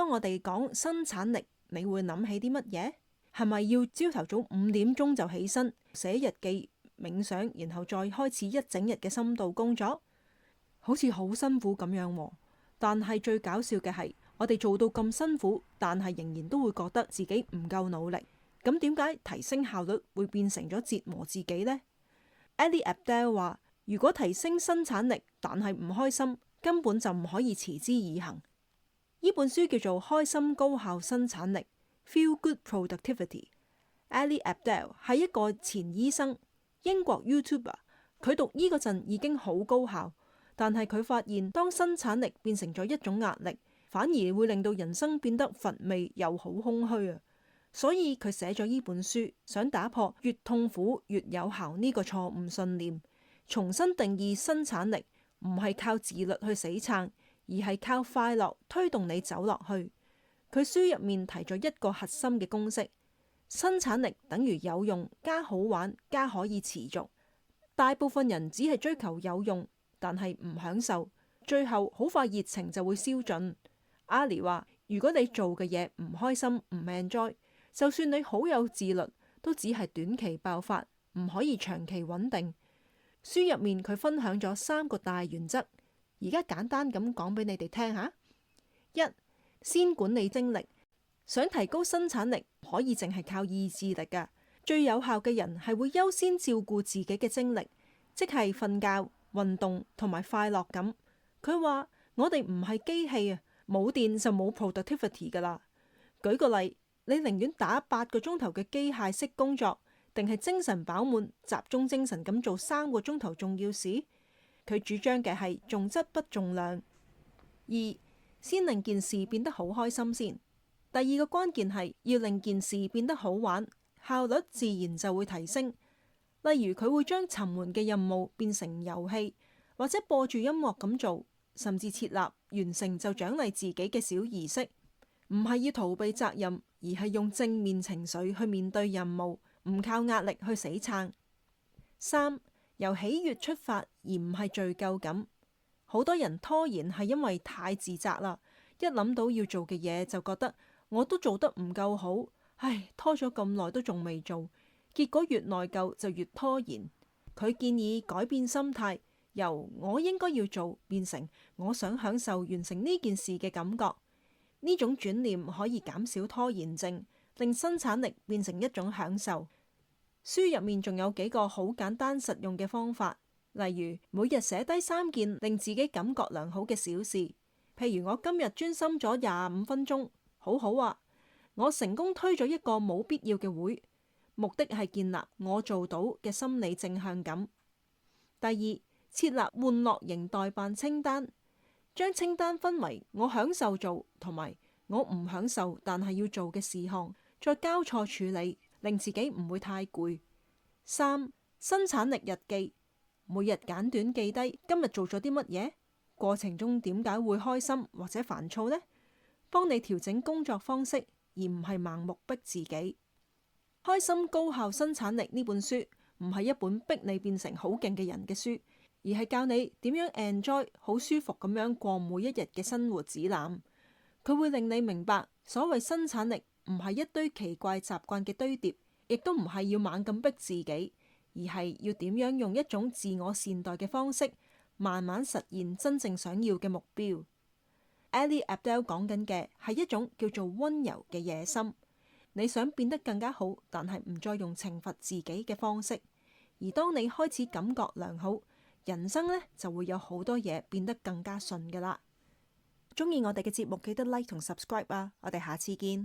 當我哋講生產力，你會諗起啲乜嘢？係咪要朝頭早5點鐘就起身寫日記、冥想，然後再開始一整日嘅深度工作？好似好辛苦咁樣喎。但係最搞笑嘅係，我哋做到咁辛苦，但係仍然都會覺得自己唔夠努力。咁點解提升效率會變成咗折磨自己呢？ Ali Abdaal 話：如果提升生產力，但係唔開心，根本就唔可以持之以恆。呢本書叫做《開心高效生產力》（Feel Good Productivity）。Ali Abdaal 係一個前醫生，英國 YouTuber。佢讀醫嗰陣已經好高效，但係佢發現當生產力變成咗一種壓力，反而會令到人生變得乏味又好空虛啊！所以佢寫咗呢本書，想打破越痛苦越有效呢個錯誤信念，重新定義生產力唔係靠自律去死撐，而係靠快樂推動你走落去。佢書入面提咗一個核心嘅公式：生產力等於有用加好玩加可以持續。大部分人只係追求有用，但係唔享受，最後好快熱情就會消盡。Ali 話：如果你做嘅嘢唔開心唔 enjoy，就算你好有自律，都只係短期爆發，唔可以長期穩定。書入面佢分享咗3個大原則，而家簡單咁講俾你哋聽下。一、先管理精力。想提高生產力，可以淨係靠意志力噶。最有效嘅人係會優先照顧自己嘅精力，即係瞓覺、運動同埋快樂感。佢話我哋唔係機器啊，冇電就冇 productivity 噶啦。舉個例，你寧願打8個鐘頭嘅機械式工作，定係精神飽滿、集中精神咁做3個鐘頭重要事？佢主張嘅係重質不重量。二、先令件事變得好開心先。第二個關鍵係要令件事變得好玩，效率自然就會提升。例如佢會將沉悶嘅任務變成遊戲，或者播住音樂咁做，甚至設立完成就獎勵自己嘅小儀式。唔係要逃避責任，而係用正面情緒去面對任務，唔靠壓力去死撐。三、由喜悅出發，而唔係罪疚感。好多人拖延係因為太自責啦，一諗到要做嘅嘢就覺得我都做得唔夠好，唉，拖咗咁耐都仲未做，結果越內疚就越拖延。佢建議改變心態，由我應該要做變成我想享受完成呢件事嘅感覺。呢種轉念可以減少拖延症，令生產力變成一種享受。書入面仲有幾個好簡單實用嘅方法，例如每日寫低3件令自己感覺良好嘅小事，譬如我今日專心咗25分鐘，好好啊！我成功推咗一個冇必要嘅會，目的係建立我做到嘅心理正向感。第二，設立玩樂型待辦清單。將清單分為我享受做同埋我唔享受但係要做嘅事項，再交錯處理，令自己唔會太攰。三、生產力日記，每日簡短記低今日做咗啲乜嘢，過程中點解會開心或者煩躁呢？幫你調整工作方式，而唔係盲目逼自己。開心高效生產力呢本書唔係一本逼你變成好勁嘅人嘅書，而係教你點樣 enjoy 好舒服咁樣過每一日嘅生活指南。佢會令你明白，所謂生產力唔係一堆奇怪習慣嘅堆疊，亦都唔係要猛咁逼自己，而係要點樣用一種自我善待嘅方式，慢慢實現真正想要嘅目標。Ali Abdaal 講緊嘅係一種叫做溫柔嘅野心。你想變得更加好，但係唔再用懲罰自己嘅方式。而當你開始感覺良好，人生呢就會有好多嘢變得更加順㗎喇。鍾意我哋嘅節目，記得 like 同 subscribe 啊！我哋下次見。